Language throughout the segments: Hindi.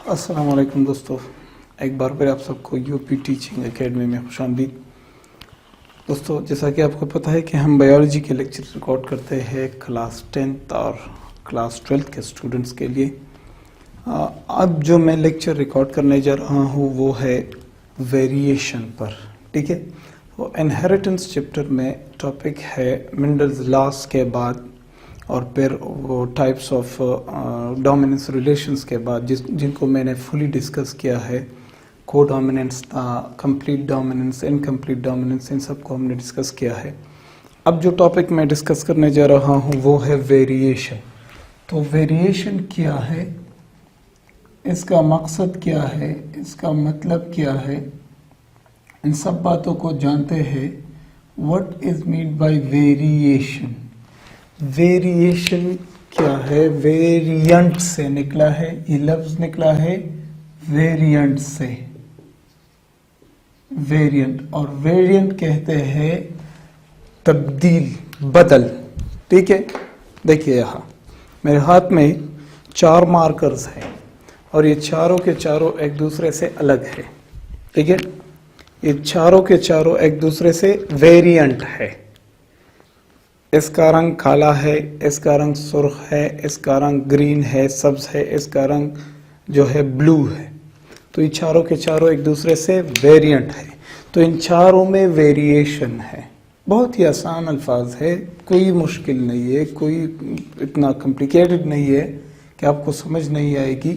अस्सलाम वालेकुम दोस्तों, एक बार फिर आप सबको यूपी टीचिंग एकेडमी में खुशामदीद। दोस्तों, जैसा कि आपको पता है कि हम बायोलॉजी के लेक्चर रिकॉर्ड करते हैं क्लास 10th और क्लास 12th के स्टूडेंट्स के लिए। अब जो मैं लेक्चर रिकॉर्ड करने जा रहा हूँ वो है वेरिएशन पर। ठीक है, तो इनहेरिटेंस चैप्टर में टॉपिक है मेंडल्स लॉस के बाद और फिर वो टाइप्स ऑफ डोमिनेंस रिलेशंस के बाद जिनको मैंने फुली डिस्कस किया है। को डोमिनेंस था, कंप्लीट डोमिनेंस, इनकम्प्लीट डोमिनेंस, इन सब को हमने डिस्कस किया है। अब जो टॉपिक मैं डिस्कस करने जा रहा हूँ वो है वेरिएशन। तो वेरिएशन क्या है, इसका मकसद क्या है, इसका मतलब क्या है, इन सब बातों को जानते हैं। What is mean by variation? Variation क्या है? वेरिएंट से निकला है, ये लफ्ज निकला है वेरिएंट से, वेरिएंट। और वेरिएंट कहते हैं तब्दील, बदल। ठीक है, देखिए यहाँ मेरे हाथ में 4 मार्कर्स हैं और ये चारों के चारों एक दूसरे से अलग है। ठीक है, ये चारों के चारों एक दूसरे से वेरिएंट है। इसका रंग काला है, इसका रंग सुर्ख है, इसका रंग ग्रीन है, सब्ज है, इसका रंग जो है ब्लू है। तो ये चारों के चारों एक दूसरे से वेरिएंट है। तो इन चारों में वेरिएशन है। बहुत ही आसान अल्फाज है, कोई मुश्किल नहीं है, कोई इतना कॉम्प्लिकेटेड नहीं है कि आपको समझ नहीं आएगी,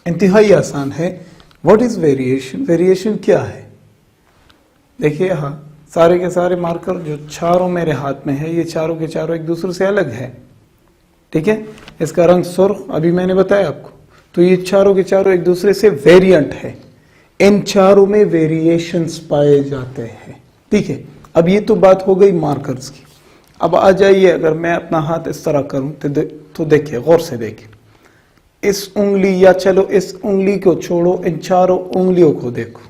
इंतहाई आसान है। What is variation? वेरिएशन क्या है? देखिए यहाँ सारे के सारे मार्कर जो चारों मेरे हाथ में है, ये चारों के चारों एक दूसरे से अलग है। ठीक है, इसका रंग सुर्ख अभी मैंने बताया आपको। तो ये चारों के चारों एक दूसरे से वेरिएंट है। इन चारों में वेरिएशंस पाए जाते हैं। ठीक है, अब ये तो बात हो गई मार्कर्स की। अब आ जाइए, अगर मैं अपना हाथ इस तरह करूं तो देखिए, गौर से देखिए। इस उंगली, या चलो इस उंगली को छोड़ो, इन चारों उंगलियों को देखो।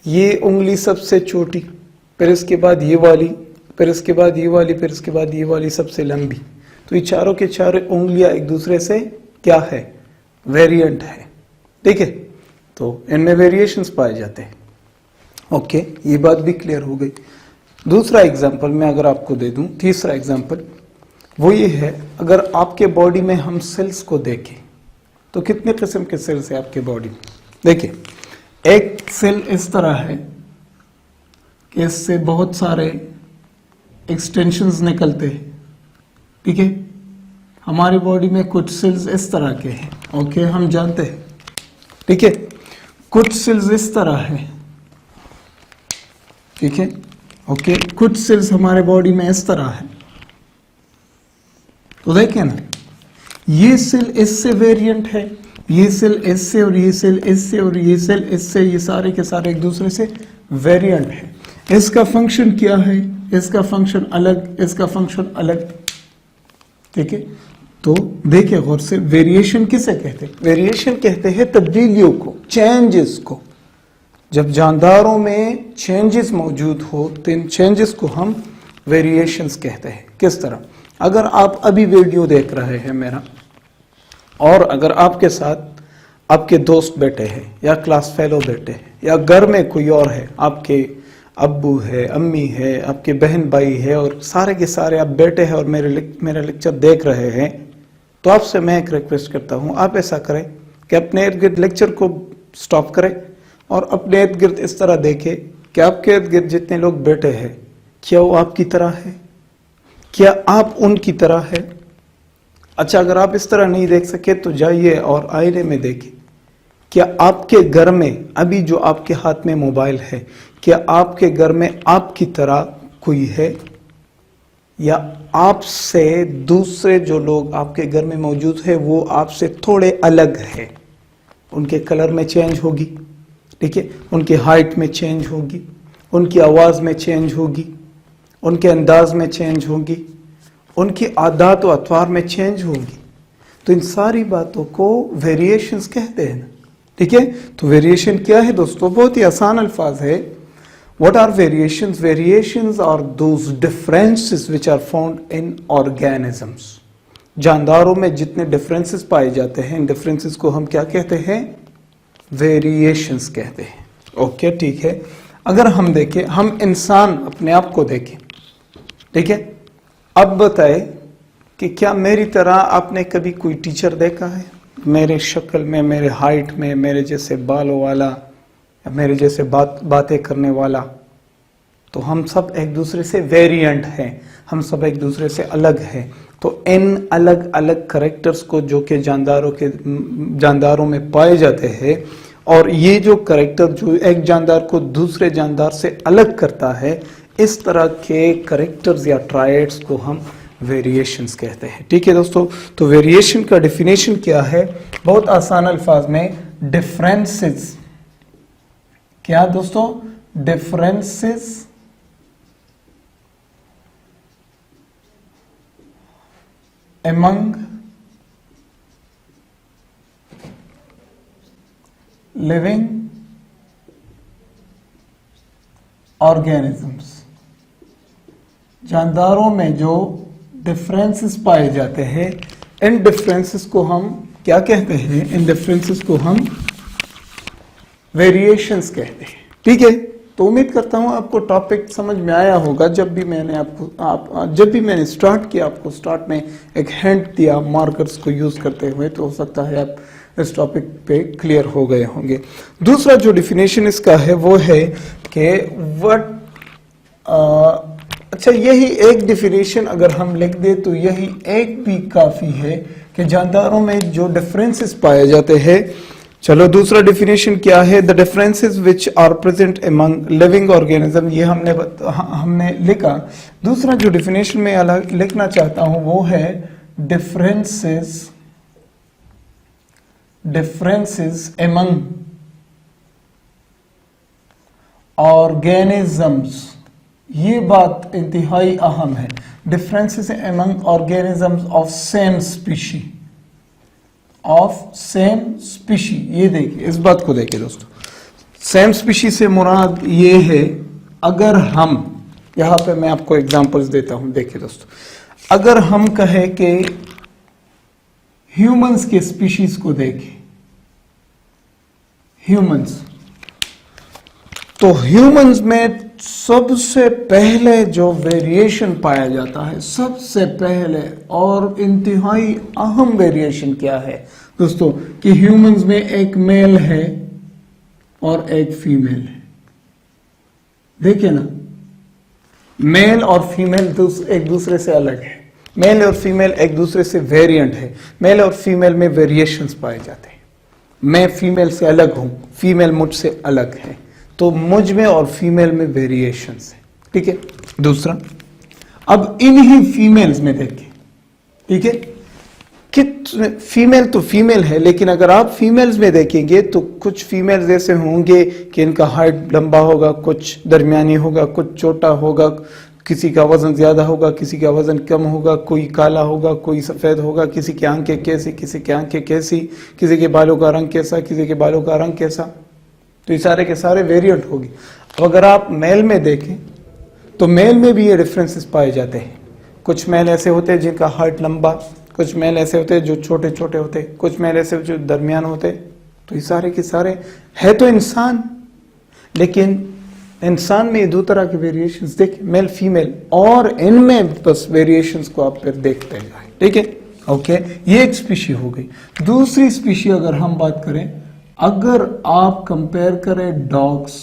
ये उंगली सबसे छोटी, फिर इसके बाद ये वाली, फिर इसके बाद ये वाली, फिर इसके बाद ये वाली सबसे लंबी। तो ये चारों के चारों उंगलियां एक दूसरे से क्या है? वेरिएंट है। ठीक है, तो इनमें वेरिएशंस पाए जाते हैं। ओके, ये बात भी क्लियर हो गई। दूसरा एग्जांपल मैं अगर आपको दे दूं, तीसरा एग्जांपल वो ये है, अगर आपके बॉडी में हम सेल्स को देखें तो कितने किस्म के सेल्स है आपके बॉडी में? देखिए, एक सेल इस तरह है कि इससे बहुत सारे एक्सटेंशंस निकलते हैं। ठीक है, हमारी बॉडी में कुछ सेल्स इस तरह के हैं। ओके, हम जानते हैं। ठीक है, कुछ सेल्स इस तरह है। ठीक है, ओके, कुछ सेल्स हमारे बॉडी में इस तरह है। तो देखिए ना, ये सेल इससे वेरिएंट है, ये सेल इससे, और ये सेल इससे, और ये सेल इससे, ये सारे के सारे एक दूसरे से वेरिएंट है। इसका फंक्शन क्या है? इसका फंक्शन अलग, इसका फंक्शन अलग। ठीक है, तो देखिए गौर से, वेरिएशन किसे कहते हैं? वेरिएशन कहते हैं तब्दीलियों को, चेंजेस को। जब जानदारों में चेंजेस मौजूद हो तो इन चेंजेस को हम वेरिएशंस कहते हैं। किस तरह? अगर आप अभी वीडियो देख रहे हैं मेरा, और अगर आपके साथ आपके दोस्त बैठे हैं, या क्लास फेलो बैठे हैं, या घर में कोई और है, आपके अब्बू है, अम्मी है, आपके बहन भाई है, और सारे के सारे आप बैठे हैं और मेरा लेक्चर देख रहे हैं, तो आपसे मैं एक रिक्वेस्ट करता हूं, आप ऐसा करें कि अपने इर्द गिर्द लेक्चर को स्टॉप करें और अपने इर्द गिर्द इस तरह देखें कि आपके इर्द गिर्द जितने लोग बैठे हैं, क्या वो आपकी तरह है? क्या आप उनकी तरह है? अच्छा, अगर आप इस तरह नहीं देख सके तो जाइए और आईने में देखें, क्या आपके घर में अभी जो आपके हाथ में मोबाइल है, क्या आपके घर में आपकी तरह कोई है, या आपसे दूसरे जो लोग आपके घर में मौजूद है वो आपसे थोड़े अलग है? उनके कलर में चेंज होगी, ठीक है, उनके हाइट में चेंज होगी, उनकी आवाज़ में चेंज होगी, उनके अंदाज में चेंज होगी, उनकी आदत व अतवार में चेंज होगी। तो इन सारी बातों को वेरिएशंस कहते हैं ना। ठीक है, तो वेरिएशन क्या है दोस्तों? बहुत ही आसान अल्फाज है। What are variations? Variations are those differences which are found in organisms. जानदारों में जितने डिफरेंसेस पाए जाते हैं, इन डिफरेंसेस को हम क्या कहते हैं? वेरिएशंस कहते हैं। ओके, ठीक है। अगर हम देखें, हम इंसान अपने आप को देखें, ठीक है। अब बताए कि क्या मेरी तरह आपने कभी कोई टीचर देखा है? मेरे शक्ल में, मेरे हाइट में, मेरे जैसे बालों वाला या मेरे जैसे बातें करने वाला? तो हम सब एक दूसरे से वेरिएंट हैं, हम सब एक दूसरे से अलग हैं। तो इन अलग अलग करेक्टर्स को जो कि जानदारों में पाए जाते हैं, और ये जो करेक्टर जो एक जानदार को दूसरे जानदार से अलग करता है, इस तरह के करेक्टर्स या ट्राइड्स को हम वेरिएशंस कहते हैं। ठीक है दोस्तों, तो वेरिएशन का डेफिनेशन क्या है? बहुत आसान अल्फाज में, डिफरेंसेस। क्या दोस्तों? Differences among living organisms। जानदारों में जो डिफरेंसेस पाए जाते हैं, इन डिफरेंसेस को हम क्या कहते हैं? इन डिफरेंसेस को हम वेरिएशंस कहते हैं। ठीक है, तो उम्मीद करता हूं आपको टॉपिक समझ में आया होगा। जब भी मैंने स्टार्ट किया, आपको स्टार्ट में एक हिंट दिया मार्कर्स को यूज करते हुए, तो हो सकता है आप इस टॉपिक पे क्लियर हो गए होंगे। दूसरा जो डिफिनेशन इसका है वो है कि अच्छा, यही एक डिफिनेशन अगर हम लिख दे तो यही एक भी काफी है कि जानदारों में जो डिफरेंसेस पाए जाते हैं। चलो, दूसरा डिफिनेशन क्या है? The differences which are present among living organism. ये हमने लिखा। दूसरा जो डिफिनेशन में अलग लिखना चाहता हूं वो है डिफरेंसेस अमंग ऑर्गेनिजम्स। ये बात इंतहाई अहम है। Differences among organisms of same species, ये देखिए, इस बात को देखिए दोस्तों। सेम स्पीशी से मुराद ये है, अगर हम यहां पे मैं आपको एग्जांपल्स देता हूं। देखिए दोस्तों, अगर हम कहें कि ह्यूमंस के स्पीशीज को देखें, ह्यूमंस, तो ह्यूमंस में सबसे पहले जो वेरिएशन पाया जाता है, सबसे पहले और इंतहाई अहम वेरिएशन क्या है दोस्तों? कि ह्यूमंस में एक मेल है और एक फीमेल है। देखिए ना, मेल और फीमेल एक दूसरे से अलग है। मेल और फीमेल एक दूसरे से वेरिएंट है। मेल और फीमेल में वेरिएशंस पाए जाते हैं। मैं फीमेल से अलग हूं, फीमेल मुझसे अलग है, तो मुझ में और फीमेल में वेरिएशंस है। ठीक है। दूसरा, अब इन्हीं फीमेल्स में देखिए, ठीक है, कितने फीमेल तो फीमेल है, लेकिन अगर आप फीमेल्स में देखेंगे तो कुछ फीमेल्स ऐसे होंगे कि इनका हाइट लंबा होगा, कुछ दरमियानी होगा, कुछ छोटा होगा, किसी का वजन ज्यादा होगा, किसी का वजन कम होगा, कोई काला होगा, कोई सफेद होगा, किसी की आंखें कैसी, किसी की आंखें कैसी, किसी के बालों का रंग कैसा, किसी के बालों का रंग कैसा। तो ये सारे के सारे वेरिएंट होगी। अब अगर आप मेल में देखें तो मेल में भी ये डिफरेंसेस पाए जाते हैं। कुछ मेल ऐसे होते हैं जिनका हाइट लंबा, कुछ मेल ऐसे होते हैं जो छोटे छोटे होते हैं, कुछ मेल ऐसे जो दरमियान होते। तो ये सारे के सारे है तो इंसान, लेकिन इंसान में दो तरह के वेरिएशंस देख, मेल फीमेल, और इनमें बस वेरिएशंस को आप फिर देखते हैं। ठीक है, ओके, ये एक स्पीशी हो गई। दूसरी स्पीशी अगर हम बात करें, अगर आप कंपेयर करें डॉग्स,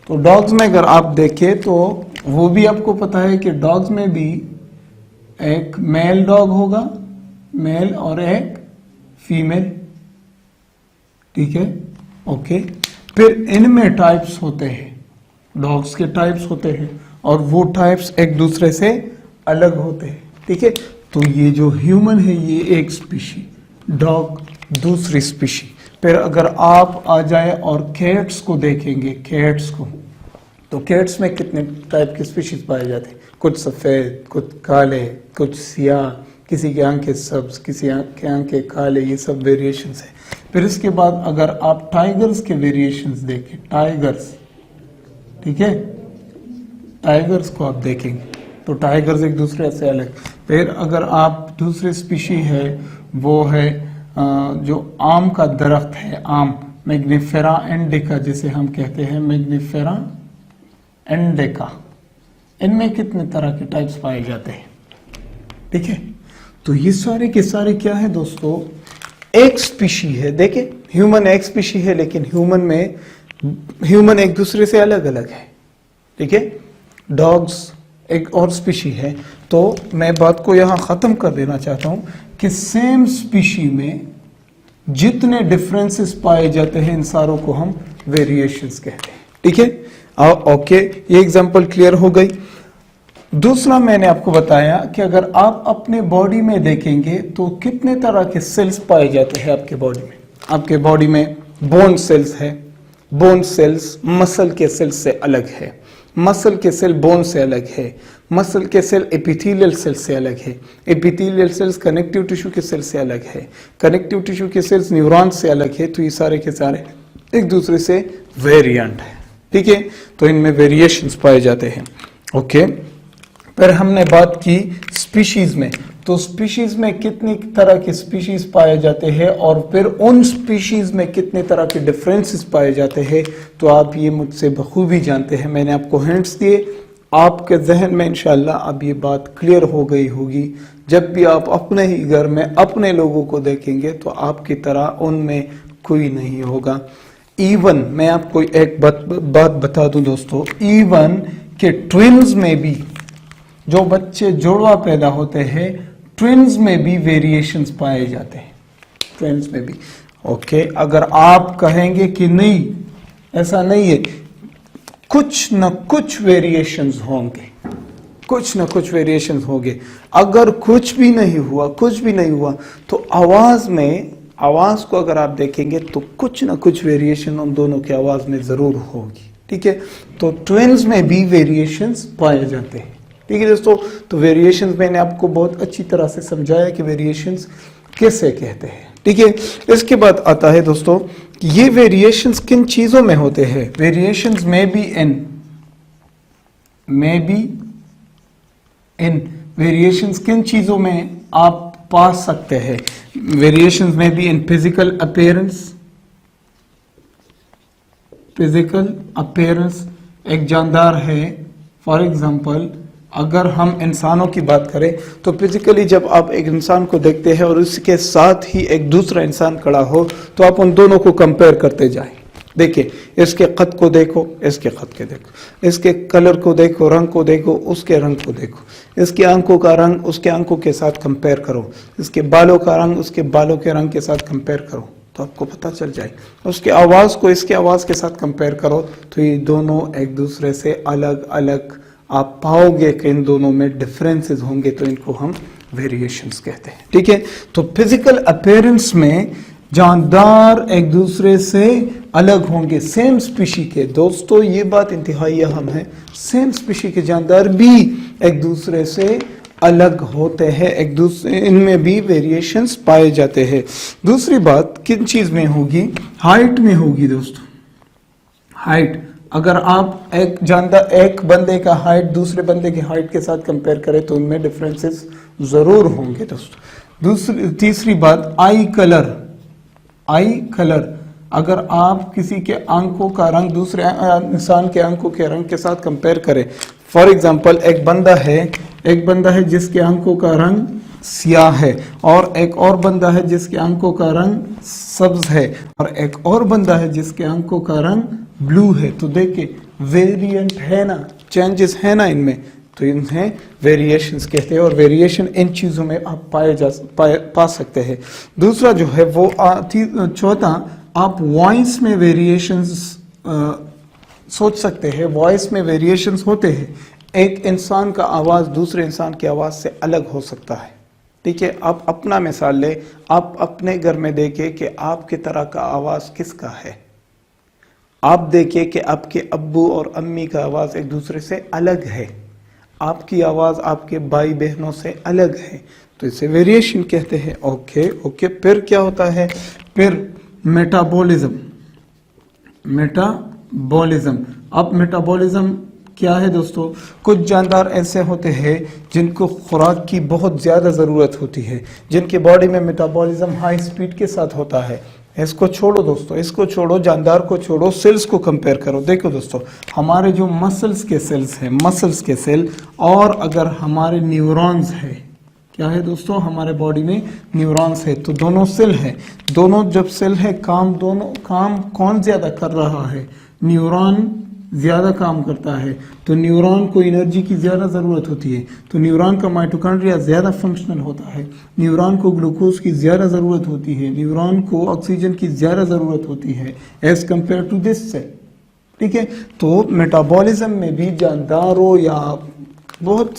तो डॉग्स में अगर आप देखें तो वो भी आपको पता है कि डॉग्स में भी एक मेल डॉग होगा, मेल, और एक फीमेल। ठीक है, ओके। फिर इनमें टाइप्स होते हैं, डॉग्स के टाइप्स होते हैं, और वो टाइप्स एक दूसरे से अलग होते हैं। ठीक है, तो ये जो ह्यूमन है ये एक स्पीशी, डॉग दूसरी स्पीशी। फिर अगर आप आ जाए और कैट्स को देखेंगे, कैट्स को, तो कैट्स में कितने टाइप के स्पीशीज पाए जाते हैं? कुछ सफ़ेद, कुछ काले, कुछ सियाह, किसी की आंखें सब्ज, किसी के आंखें काले, ये सब वेरिएशंस है। फिर इसके बाद अगर आप टाइगर्स के वेरिएशंस देखें, टाइगर्स, ठीक है, टाइगर्स को आप देखेंगे तो टाइगर्स एक दूसरे से अलग। फिर अगर आप दूसरी स्पीशी है वो है जो आम का दरख्त है, आम मैग्निफेरा इंडिका जिसे हम कहते हैं, मैग्निफेरा इंडिका, इनमें कितने तरह के टाइप्स पाए जाते हैं। ठीक है, तो ये सारे के सारे क्या है दोस्तों, एक स्पीशी है। देखिए ह्यूमन एक स्पीशी है, लेकिन ह्यूमन एक दूसरे से अलग अलग है। ठीक है, डॉग्स एक और स्पीशी है। तो मैं बात को यहां खत्म कर देना चाहता हूं कि सेम स्पीशी में जितने डिफरेंसेस पाए जाते हैं इन सारों को हम वेरिएशंस कहते हैं। ठीक है, ओके, ये एग्जांपल क्लियर हो गई। दूसरा मैंने आपको बताया कि अगर आप अपने बॉडी में देखेंगे तो कितने तरह के सेल्स पाए जाते हैं आपके बॉडी में। आपके बॉडी में बोन सेल्स है, बोन सेल्स मसल के सेल्स से अलग है, मसल के सेल बोन से अलग है, मसल के सेल एपिथेलियल सेल से अलग है, एपिथेलियल सेल्स कनेक्टिव टिश्यू के सेल से अलग है, कनेक्टिव टिश्यू के सेल्स न्यूरॉन से अलग है। तो ये सारे के सारे एक दूसरे से वेरिएंट है। ठीक है, तो इनमें वेरिएशंस पाए जाते हैं। ओके, फिर हमने बात की स्पीशीज में, तो स्पीशीज में कितनी तरह के स्पीशीज पाए जाते हैं और फिर उन स्पीशीज में कितने तरह के डिफरेंसेस पाए जाते हैं। तो आप ये मुझसे बखूबी जानते हैं, मैंने आपको हिंट्स दिए, आपके जहन में इंशाल्लाह अब ये बात क्लियर हो गई होगी। जब भी आप अपने ही घर में अपने लोगों को देखेंगे तो आपकी तरह उनमें कोई नहीं होगा। इवन मैं आपको एक बात बता दूं दोस्तों, इवन के ट्विन्स में भी, जो बच्चे जोड़वा पैदा होते हैं, ट्विन्स में भी वेरिएशंस पाए जाते हैं, ट्विन्स में भी। ओके, अगर आप कहेंगे कि नहीं ऐसा नहीं है, कुछ न कुछ वेरिएशंस होंगे, कुछ न कुछ वेरिएशंस होंगे। अगर कुछ भी नहीं हुआ तो आवाज को अगर आप देखेंगे तो कुछ न कुछ वेरिएशन उन दोनों की आवाज में जरूर होगी। ठीक है, तो ट्विन्स में भी वेरिएशंस पाए जाते हैं। ठीक है दोस्तों, तो वेरिएशंस मैंने आपको बहुत अच्छी तरह से समझाया कि वेरिएशंस कैसे कहते हैं। ठीक है, इसके बाद आता है दोस्तों कि ये वेरिएशंस किन चीजों में होते हैं। वेरिएशंस में बी इन वेरिएशंस किन चीजों में आप पा सकते हैं। वेरिएशंस में बी इन फिजिकल अपीयरेंस, एक जानदार है। फॉर एग्जाम्पल अगर हम इंसानों की बात करें तो फिजिकली जब आप एक इंसान को देखते हैं और उसके साथ ही एक दूसरा इंसान खड़ा हो तो आप उन दोनों को कंपेयर करते जाएं। देखिए, इसके कद को देखो, इसके कद के देखो, इसके कलर को देखो, रंग को देखो, उसके रंग को देखो, इसकी आंखों का रंग उसके आंखों के साथ कंपेयर करो, इसके बालों का रंग उसके बालों के रंग के साथ कंपेयर करो तो आपको पता चल जाए। उसकी आवाज को इसके आवाज के साथ कंपेयर करो तो ये दोनों एक दूसरे से अलग अलग आप पाओगे कि इन दोनों में डिफरेंसेस होंगे, तो इनको हम वेरिएशंस कहते हैं। ठीक है, तो फिजिकल अपीयरेंस में जानदार एक दूसरे से अलग होंगे, सेम स्पीशी के। दोस्तों ये बात इंतहाई अहम है, सेम स्पीशी के जानदार भी एक दूसरे से अलग होते हैं, एक दूसरे इनमें भी वेरिएशंस पाए जाते हैं। दूसरी बात किन चीज में होगी, हाइट में होगी दोस्तों। हाइट, अगर आप एक बंदे का हाइट दूसरे बंदे की हाइट के साथ कंपेयर करें तो उनमें डिफरेंसेस जरूर होंगे दोस्तों। तीसरी बात आई कलर, अगर आप किसी के आंखों का रंग दूसरे इंसान के आंखों के रंग के साथ कंपेयर करें। फॉर एग्जांपल एक बंदा है जिसके आंखों का रंग सियाह है और एक और बंदा है जिसके आंखों का रंग सब्ज है और एक और बंदा है जिसके आंखों का रंग ब्लू है। तो देखिए वेरिएंट है ना, चेंजेस है ना इनमें, तो इन्हें वेरिएशंस कहते हैं और वेरिएशन इन चीजों में आप पा सकते हैं। दूसरा जो है वो चौथा, आप वॉइस में वेरिएशंस सोच सकते हैं, वॉइस में वेरिएशंस होते हैं। एक इंसान का आवाज दूसरे इंसान की आवाज से अलग हो सकता है। ठीक है, आप अपना मिसाल ले, आप अपने घर में देखें कि आपकी तरह का आवाज किसका है। आप देखिए कि आपके अब्बू और अम्मी का आवाज एक दूसरे से अलग है, आपकी आवाज आपके भाई बहनों से अलग है, तो इसे वेरिएशन कहते हैं। ओके, फिर क्या होता है, फिर मेटाबॉलिज्म। अब मेटाबॉलिज्म क्या है दोस्तों, कुछ जानदार ऐसे होते हैं जिनको खुराक की बहुत ज़्यादा ज़रूरत होती है, जिनके बॉडी में मेटाबॉलिज्म हाई स्पीड के साथ होता है। इसको छोड़ो दोस्तों, इसको छोड़ो, जानदार को छोड़ो, सेल्स को कंपेयर करो। देखो दोस्तों, हमारे जो मसल्स के सेल्स हैं, मसल्स के सेल, और अगर हमारे न्यूरॉन्स है, क्या है दोस्तों, हमारे बॉडी में न्यूरॉन्स है, तो दोनों सेल है, दोनों जब सेल है, दोनों काम कौन ज़्यादा कर रहा है, न्यूरॉन ज़्यादा काम करता है। तो न्यूरॉन को एनर्जी की ज़्यादा ज़रूरत होती है, तो न्यूरॉन का माइटोकॉन्ड्रिया ज़्यादा फंक्शनल होता है, न्यूरॉन को ग्लूकोज की ज़्यादा ज़रूरत होती है, न्यूरॉन को ऑक्सीजन की ज़्यादा ज़रूरत होती है as compare to this cell. ठीक है, तो मेटाबॉलिज्म में भी जानदारों या बहुत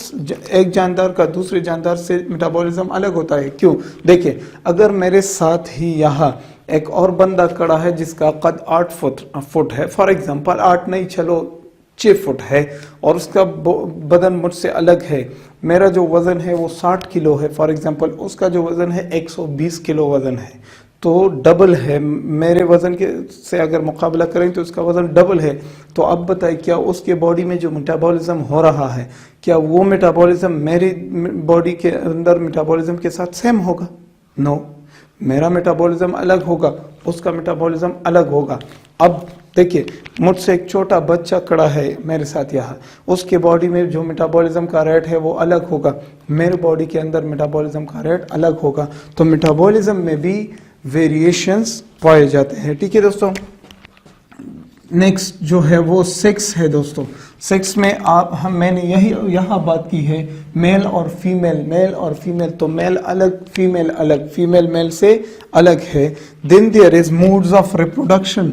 एक जानदार का दूसरे जानदार से मेटाबॉलिज्म अलग होता है। क्यों? देखिए, अगर मेरे साथ ही यहाँ एक और बंदा खड़ा है जिसका कद 8 फुट है, फॉर एग्जांपल 8 नहीं, चलो 6 फुट है, और उसका बदन मुझसे अलग है, मेरा जो वज़न है वो 60 किलो है फॉर एग्जांपल, उसका जो वज़न है 120 किलो वज़न है, तो डबल है मेरे वज़न के से अगर मुकाबला करें तो उसका वज़न डबल है। तो अब बताइए, क्या उसके बॉडी में जो मेटाबॉलिज्म हो रहा है, क्या वो मेटाबॉलिज्म मेरी बॉडी के अंदर मेटाबॉलिज्म के साथ सेम होगा? नो, मेरा मेटाबॉलिज्म अलग होगा, उसका मेटाबॉलिज्म अलग होगा। अब देखिए, मुझसे एक छोटा बच्चा खड़ा है मेरे साथ यहाँ, उसके बॉडी में जो मेटाबॉलिज्म का रेट है वो अलग होगा, मेरे बॉडी के अंदर मेटाबॉलिज्म का रेट अलग होगा। तो मेटाबॉलिज्म में भी वेरिएशंस पाए जाते हैं। ठीक है दोस्तों, नेक्स्ट जो है वो सेक्स है दोस्तों। सेक्स में मैंने यहाँ बात की है मेल और फीमेल, तो मेल अलग, फीमेल अलग, फीमेल मेल से अलग है। Then there is moods of reproduction.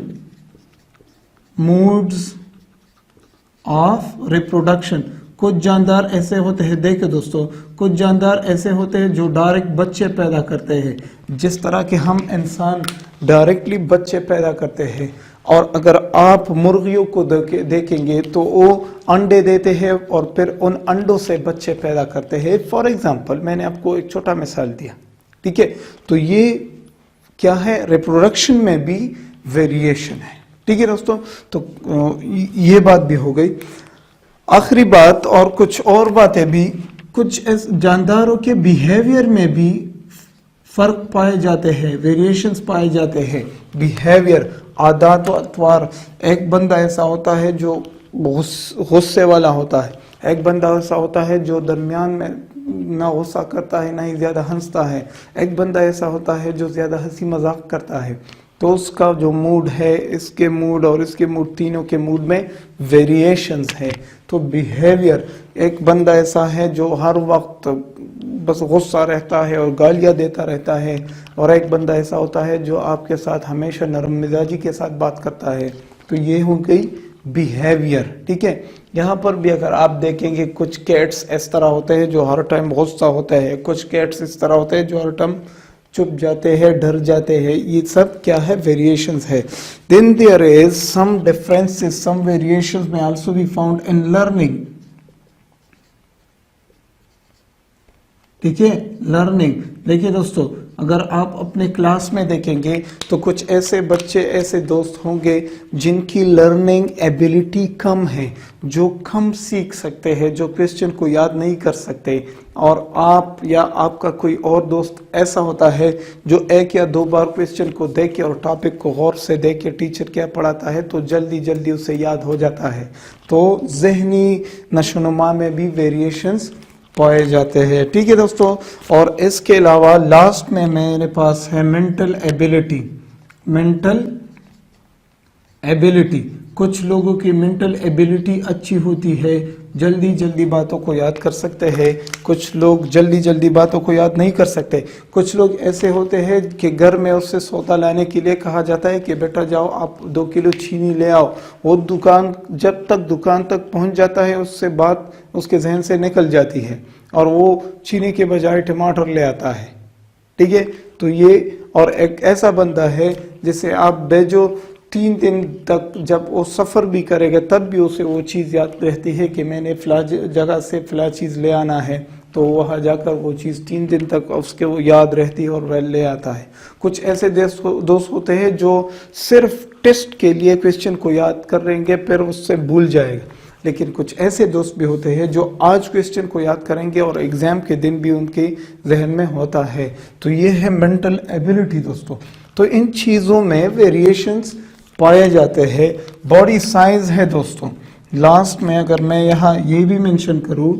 कुछ जानदार ऐसे होते हैं, देखो दोस्तों, कुछ जानदार ऐसे होते हैं जो डायरेक्ट बच्चे पैदा करते हैं, जिस तरह के हम इंसान डायरेक्टली बच्चे पैदा करते हैं। और अगर आप मुर्गियों को देखेंगे तो वो अंडे देते हैं और फिर उन अंडों से बच्चे पैदा करते हैं। फॉर एग्जांपल, मैंने आपको एक छोटा मिसाल दिया, ठीक है, तो ये क्या है, रिप्रोडक्शन में भी वेरिएशन है। ठीक है दोस्तों, तो ये बात भी हो गई। आखिरी बात, और कुछ और बातें भी, कुछ जानदारों के बिहेवियर में भी फर्क पाए जाते हैं, वेरिएशंस पाए जाते हैं। बिहेवियर, आदत व अतवार, एक बंदा ऐसा होता है जो गुस्से वाला होता है, एक बंदा ऐसा होता है जो दरमियान में ना गुस्सा करता है ना ही ज़्यादा हंसता है, एक बंदा ऐसा होता है जो ज़्यादा हंसी मजाक करता है। तो उसका जो मूड है, इसके मूड और इसके मूड, तीनों के मूड में वेरिएशंस है। तो बिहेवियर, एक बंदा ऐसा है जो हर वक्त बस गुस्सा रहता है और गालियां देता रहता है, और एक बंदा ऐसा होता है जो आपके साथ हमेशा नरम मिजाजी के साथ बात करता है। तो ये हो गई बिहेवियर। ठीक है, यहाँ पर भी अगर आप देखेंगे, कुछ कैट्स इस तरह होते हैं जो हर टाइम गुस्सा होते हैं, कुछ कैट्स इस तरह होते हैं जो हर टाइम चुप जाते हैं, डर जाते हैं। ये सब क्या है, वेरिएशंस है। Then there is some differences, some variations may also be found in learning. ठीक है, लर्निंग। देखिए दोस्तों, अगर आप अपने क्लास में देखेंगे तो कुछ ऐसे बच्चे, ऐसे दोस्त होंगे जिनकी लर्निंग एबिलिटी कम है, जो कम सीख सकते हैं, जो क्वेश्चन को याद नहीं कर सकते। और आप या आपका कोई और दोस्त ऐसा होता है जो एक या दो बार क्वेश्चन को देख के और टॉपिक को गौर से देख के टीचर क्या पढ़ाता है तो जल्दी जल्दी उसे याद हो जाता है। तो जहनी नशोनुमा में भी वेरिएशंस पाए जाते हैं। ठीक है दोस्तों, और इसके अलावा लास्ट में मेरे पास है मेंटल एबिलिटी। मेंटल एबिलिटी, कुछ लोगों की मेंटल एबिलिटी अच्छी होती है, जल्दी जल्दी बातों को याद कर सकते हैं, कुछ लोग जल्दी जल्दी बातों को याद नहीं कर सकते। कुछ लोग ऐसे होते हैं कि घर में उससे सौदा लाने के लिए कहा जाता है कि बेटा जाओ आप 2 किलो चीनी ले आओ, वो जब तक दुकान तक पहुंच जाता है उससे बात उसके जहन से निकल जाती है और वो चीनी के बजाय टमाटर ले आता है। ठीक है, तो ये, और एक ऐसा बंदा है जिसे आप भेजो 3 दिन तक, जब वो सफ़र भी करेगा तब भी उसे वो चीज़ याद रहती है कि मैंने फला जगह से फला चीज़ ले आना है, तो वहाँ जाकर वो चीज़ 3 दिन तक उसके वो याद रहती है और वह ले आता है। कुछ ऐसे दोस्त होते हैं जो सिर्फ टेस्ट के लिए क्वेश्चन को याद कर लेंगे, फिर उससे भूल जाएगा। लेकिन कुछ ऐसे दोस्त भी होते हैं जो आज क्वेश्चन को याद करेंगे और एग्जाम के दिन भी उनके जहन में होता है। तो ये है मेंटल एबिलिटी दोस्तों। तो इन चीज़ों में वेरिएशंस पाए जाते हैं। बॉडी साइज है दोस्तों, लास्ट में अगर मैं यहाँ ये भी मेंशन करूँ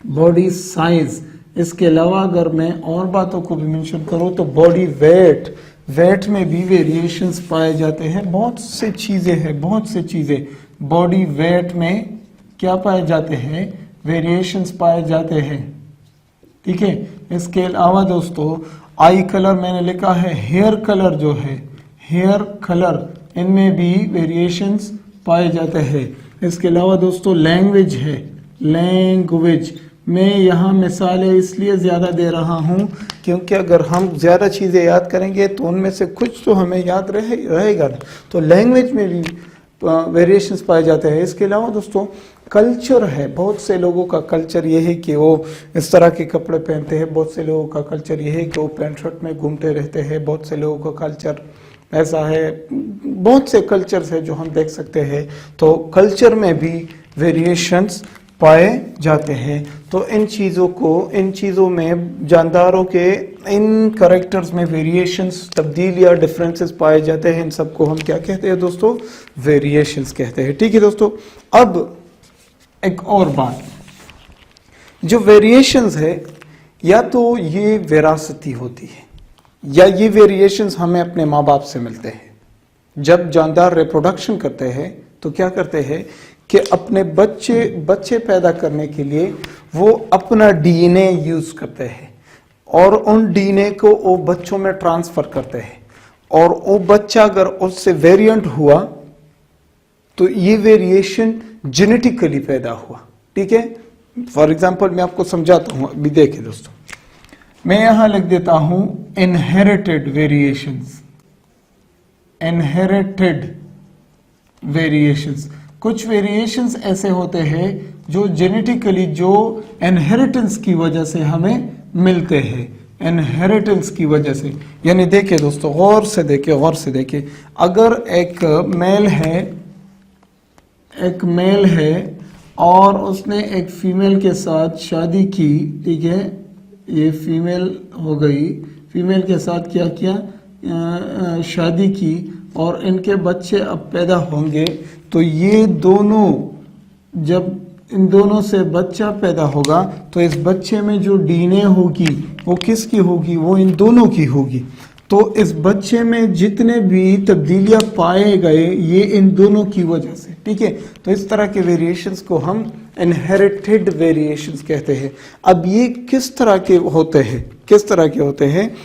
बॉडी साइज, इसके अलावा अगर मैं और बातों को भी मेंशन करूँ तो बॉडी वेट में भी वेरिएशंस पाए जाते हैं। बहुत से चीज़ें बॉडी वेट में क्या पाए जाते हैं, वेरिएशंस पाए जाते हैं। ठीक है, इसके अलावा दोस्तों आई कलर मैंने लिखा है, हेयर कलर जो है, हेयर कलर, इनमें भी वेरिएशंस पाए जाते हैं। इसके अलावा दोस्तों लैंग्वेज है, लैंग्वेज मैं यहाँ मिसालें इसलिए ज़्यादा दे रहा हूँ क्योंकि अगर हम ज़्यादा चीज़ें याद करेंगे तो उनमें से कुछ तो हमें याद रहेगा ना। तो लैंग्वेज में भी वेरिएशंस पाए जाते हैं। इसके अलावा दोस्तों कल्चर है, बहुत से लोगों का कल्चर ये है कि वो इस तरह के कपड़े पहनते हैं, बहुत से लोगों का कल्चर ये है कि वो पैंट शर्ट में घूमते रहते हैं, बहुत से लोगों का कल्चर ऐसा है, बहुत से कल्चर्स है जो हम देख सकते हैं। तो कल्चर में भी वेरिएशंस पाए जाते हैं। तो इन चीज़ों में जानदारों के इन करेक्टर्स में वेरिएशंस, तब्दील या डिफरेंसेस पाए जाते हैं। इन सबको हम क्या कहते हैं दोस्तों, वेरिएशंस कहते हैं। ठीक है दोस्तों, अब एक और बात, जो वेरिएशंस है या तो ये विरासती होती है या ये वेरिएशंस हमें अपने माँ बाप से मिलते हैं। जब जानदार रिप्रोडक्शन करते हैं तो क्या करते हैं कि अपने बच्चे पैदा करने के लिए वो अपना डीएनए यूज करते हैं और उन डीएनए को वो बच्चों में ट्रांसफर करते हैं, और वो बच्चा अगर उससे वेरिएंट हुआ तो ये वेरिएशन जेनेटिकली पैदा हुआ। ठीक है, फॉर एग्जांपल मैं आपको समझाता हूं, अभी देखिए दोस्तों, मैं यहां लिख देता हूं इनहेरिटेड वेरिएशंस, इनहेरिटेड वेरिएशंस। कुछ वेरिएशंस ऐसे होते हैं जो जेनेटिकली, जो इनहेरिटेंस की वजह से हमें मिलते हैं, इनहेरिटेंस की वजह से। यानी देखिए दोस्तों, गौर से देखिए, अगर एक मेल है और उसने एक फीमेल के साथ शादी की, ठीक है, ये फीमेल हो गई, फीमेल के साथ क्या किया, शादी की, और इनके बच्चे अब पैदा होंगे, तो ये दोनों, जब इन दोनों से बच्चा पैदा होगा तो इस बच्चे में जो डीएनए होगी वो किसकी होगी, वो इन दोनों की होगी। तो इस बच्चे में जितने भी तब्दीलियां पाए गए ये इन दोनों की वजह से। ठीक है, तो इस तरह के वेरिएशंस को हम इनहेरिटेड वेरिएशंस कहते हैं। अब ये किस तरह के होते हैं,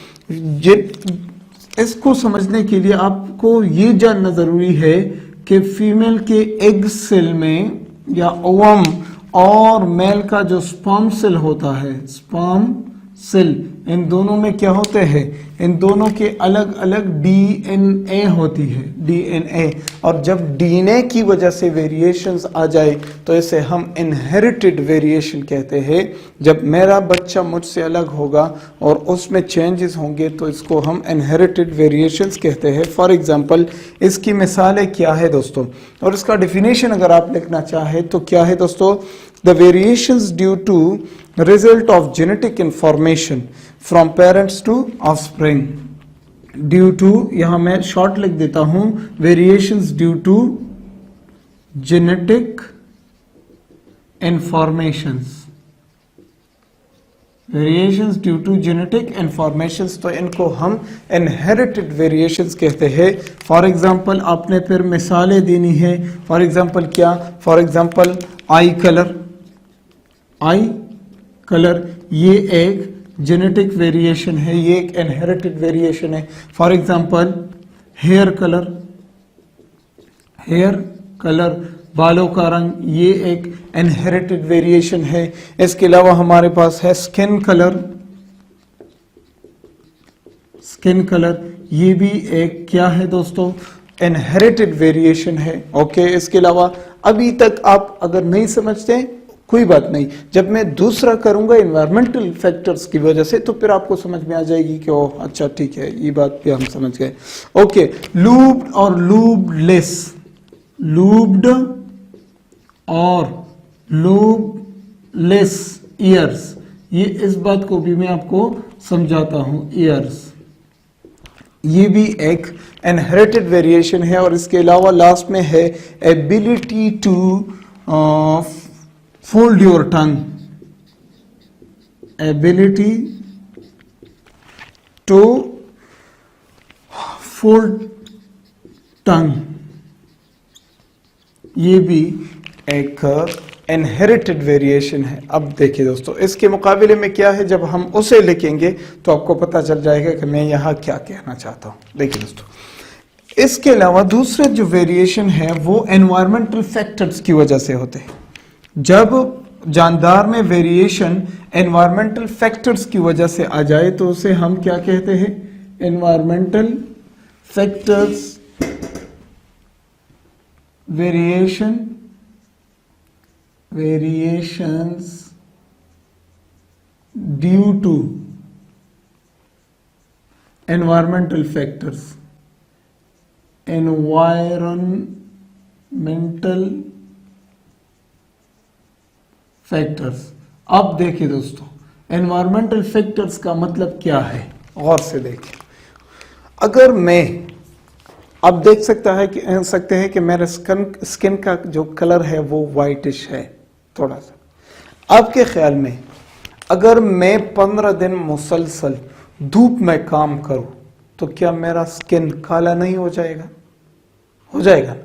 इसको समझने के लिए आपको ये जानना जरूरी है कि फीमेल के एग सेल में या ओवम और मेल का जो स्पर्म सेल होता है, स्पर्म सेल, इन दोनों में क्या होते हैं, इन दोनों के अलग अलग डीएनए होती है, डीएनए। और जब डीएनए की वजह से वेरिएशंस आ जाए तो इसे हम इनहेरिटेड वेरिएशन कहते हैं। जब मेरा बच्चा मुझसे अलग होगा और उसमें चेंजेस होंगे तो इसको हम इनहेरिटेड वेरिएशंस कहते हैं। फॉर एग्जांपल, इसकी मिसालें क्या है दोस्तों, और इसका डेफिनेशन अगर आप लिखना चाहे तो क्या है दोस्तों, the variations due to result of genetic information from parents to offspring, due to, यहां मैं शॉर्ट लिख देता हूं, variations due to genetic informations, variations due to genetic informations, तो इनको हम इनहेरिटेड वेरिएशंस कहते हैं। फॉर एग्जांपल आपने फिर मिसालें देनी है। फॉर एग्जांपल क्या, फॉर एग्जांपल आई कलर ये एक जेनेटिक वेरिएशन है, ये एक इनहेरिटेड वेरिएशन है। फॉर एग्जांपल हेयर कलर, बालों का रंग, ये एक इनहेरिटेड वेरिएशन है। इसके अलावा हमारे पास है स्किन कलर, ये भी एक क्या है दोस्तों, इनहेरिटेड वेरिएशन है। ओके, इसके अलावा अभी तक आप अगर नहीं समझते कोई बात नहीं, जब मैं दूसरा करूंगा इन्वायरमेंटल फैक्टर्स की वजह से तो फिर आपको समझ में आ जाएगी कि ओह अच्छा ठीक है, ये बात भी हम समझ गए। ओके, लूप्ड और लूप्डलेस, लूप्ड और लूबलेस ईयर्स, ये इस बात को भी मैं आपको समझाता हूं, ईयर्स, ये भी एक इनहेरिटेड वेरिएशन है। और इसके अलावा लास्ट में है ability to fold your tongue, ability to fold tongue, ये भी एक इनहेरिटेड वेरिएशन है। अब देखिए दोस्तों, इसके मुकाबले में क्या है, जब हम उसे लिखेंगे तो आपको पता चल जाएगा कि मैं यहाँ क्या कहना चाहता हूँ। देखिए दोस्तों, इसके अलावा दूसरे जो वेरिएशन है वो एनवायरमेंटल फैक्टर्स की वजह से होते हैं। जब जानदार में वेरिएशन एनवायरमेंटल फैक्टर्स की वजह से आ जाए तो उसे हम क्या कहते हैं, environmental factors variations due to environmental factors, environmental factors। अब देखिए दोस्तों, environmental factors का मतलब क्या है, गौर से देखिए। अगर मैं अब देख सकते हैं कि मेरा स्किन का जो कलर है वो वाइटिश है थोड़ा सा। आपके ख्याल में अगर मैं 15 दिन मुसलसल धूप में काम करूं तो क्या मेरा स्किन काला नहीं हो जाएगा? हो जाएगा।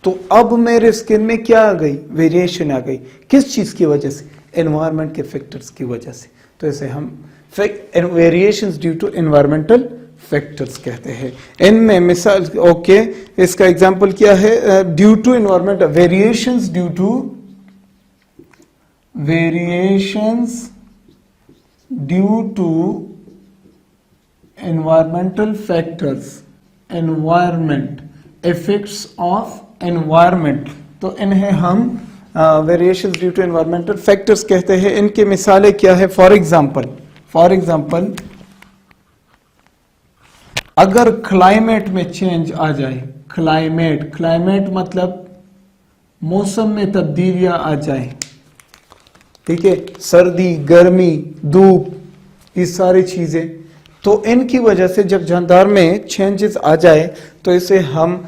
तो अब मेरे स्किन में क्या आ गई, वेरिएशन आ गई। किस चीज की वजह से? एनवायरनमेंट के फैक्टर्स की वजह से। तो इसे हम variations due to environmental factors कहते हैं। इनमें मिसाल, ओके, इसका एग्जांपल क्या है, due to environment, variations due to environmental factors, environment, effects of environment. तो इन्हें हम variations due to environmental factors कहते हैं। इनके मिसालें क्या है? फॉर एग्जांपल अगर क्लाइमेट में चेंज आ जाए, क्लाइमेट मतलब मौसम में तब्दीलियां आ जाए, ठीक है, सर्दी, गर्मी, धूप, ये सारी चीजें, तो इनकी वजह से जब जानदार में चेंजेस आ जाए तो इसे हम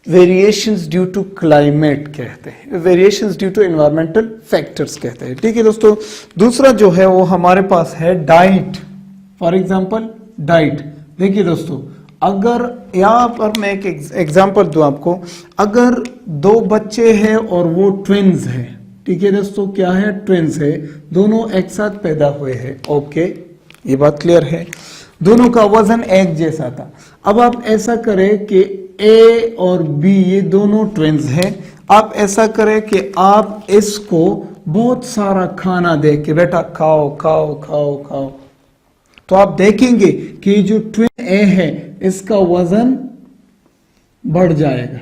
वेरिएशंस ड्यू टू क्लाइमेट कहते हैं, variations due to environmental factors कहते हैं। ठीक है दोस्तों, दूसरा जो है वो हमारे पास है डाइट। For example diet. देखिए दोस्तों, अगर यहाँ पर मैं एक एग्जांपल दूं आपको, अगर दो बच्चे हैं और वो ट्विन्स हैं, ठीक है दोस्तों, क्या है, ट्विन्स है, दोनों एक साथ पैदा हुए हैं, ओके, ये बात क्लियर है, दोनों का वजन एक जैसा था। अब आप ऐसा करें कि ए और बी ये दोनों ट्विन्स हैं, आप ऐसा करें कि आप इसको बहुत सारा खाना दे के बेटा खाओ खाओ खाओ खाओ, तो आप देखेंगे कि जो ट्विन ए है इसका वजन बढ़ जाएगा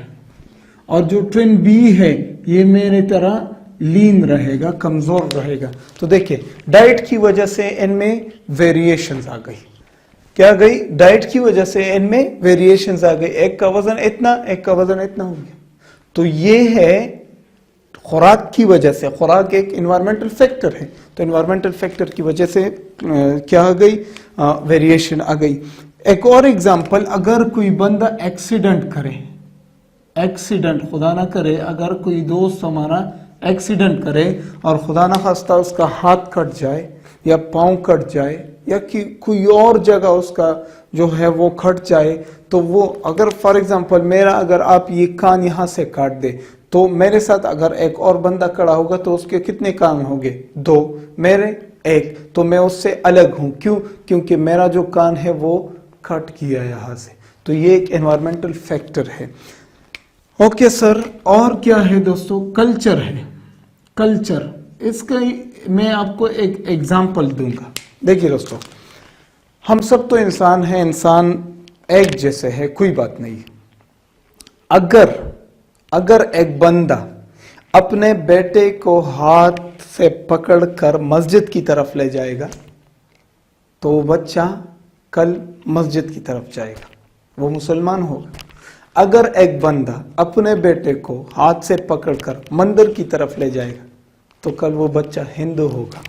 और जो ट्विन बी है ये मेरी तरह लीन रहेगा, कमजोर रहेगा। तो देखिए, डाइट की वजह से इनमें वेरिएशंस आ गई। क्या गई? डाइट की वजह से इनमें वेरिएशंस आ गई। एक का वजन इतना, एक का वजन इतना हो गया। तो ये है खुराक की वजह से। खुराक एक एनवायरमेंटल फैक्टर है, तो एनवायरमेंटल फैक्टर की वजह से क्या आ गई? वेरिएशन आ गई। एक और एग्जांपल, अगर कोई बंदा एक्सीडेंट करे, एक्सीडेंट खुदा ना करे, अगर कोई दोस्त हमारा एक्सीडेंट करे और खुदा ना खास्ता उसका हाथ कट जाए या पांव कट जाए या कि कोई और जगह उसका जो है वो कट जाए, तो वो अगर फॉर एग्जांपल मेरा, अगर आप ये कान यहाँ से काट दे तो मेरे साथ अगर एक और बंदा खड़ा होगा तो उसके कितने कान होंगे? 2, मेरे 1, तो मैं उससे अलग हूं। क्यों? क्योंकि मेरा जो कान है वो कट किया यहाँ से। तो ये एक एनवायरमेंटल फैक्टर है। ओके सर, और क्या है दोस्तों? कल्चर है। कल्चर, इसका मैं आपको एक एग्जांपल दूंगा। देखिए दोस्तों, हम सब तो इंसान हैं, इंसान एक जैसे है, कोई बात नहीं। अगर एक बंदा अपने बेटे को हाथ से पकड़कर मस्जिद की तरफ ले जाएगा तो वो बच्चा कल मस्जिद की तरफ जाएगा, वो मुसलमान होगा। अगर एक बंदा अपने बेटे को हाथ से पकड़कर मंदिर की तरफ ले जाएगा तो कल वो बच्चा हिंदू होगा।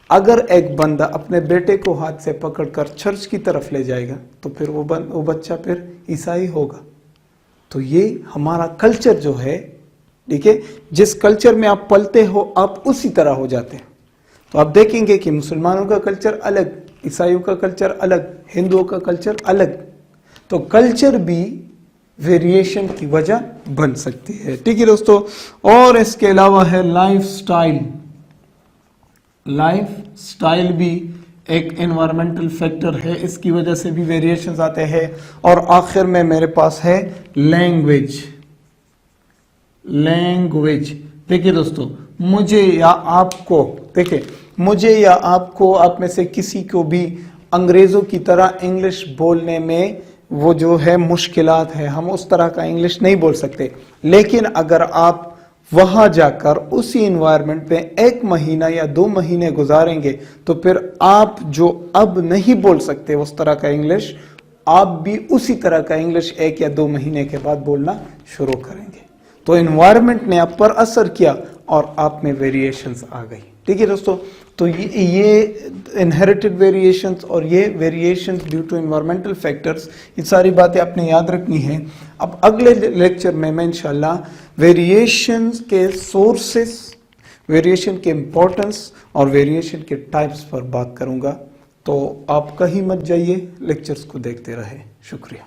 अगर एक बंदा अपने बेटे को हाथ से पकड़कर चर्च की तरफ ले जाएगा तो फिर वो बच्चा फिर ईसाई होगा। तो ये हमारा कल्चर जो है, ठीक है, जिस कल्चर में आप पलते हो आप उसी तरह हो जाते हैं। तो आप देखेंगे कि मुसलमानों का कल्चर अलग, ईसाइयों का कल्चर अलग, हिंदुओं का कल्चर अलग। तो कल्चर भी वेरिएशन की वजह बन सकती है, ठीक है दोस्तों। और इसके अलावा है लाइफ स्टाइल। लाइफ स्टाइल भी एक एनवायरमेंटल फैक्टर है, इसकी वजह से भी वेरिएशंस आते हैं। और आखिर में मेरे पास है लैंग्वेज। लैंग्वेज देखिए दोस्तों, मुझे या आपको, देखिए मुझे या आपको, आप में से किसी को भी अंग्रेजों की तरह इंग्लिश बोलने में वो जो है मुश्किलात है, हम उस तरह का इंग्लिश नहीं बोल सकते। लेकिन अगर आप वहां जाकर उसी इन्वायरमेंट में 1 महीना या 2 महीने गुजारेंगे तो फिर आप जो अब नहीं बोल सकते उस तरह का इंग्लिश, आप भी उसी तरह का इंग्लिश 1 या 2 महीने के बाद बोलना शुरू करेंगे। तो इन्वायरमेंट ने आप पर असर किया और आप में वेरिएशंस आ गई, ठीक है दोस्तों। तो ये इनहेरिटेड वेरिएशंस और ये variations due to environmental factors, ये सारी बातें आपने याद रखनी है। अब अगले लेक्चर में मैं इंशाल्लाह वेरिएशंस के सोर्सेस, वेरिएशन के इम्पोर्टेंस और वेरिएशन के टाइप्स पर बात करूंगा। तो आप कहीं मत जाइए, लेक्चर्स को देखते रहे। शुक्रिया।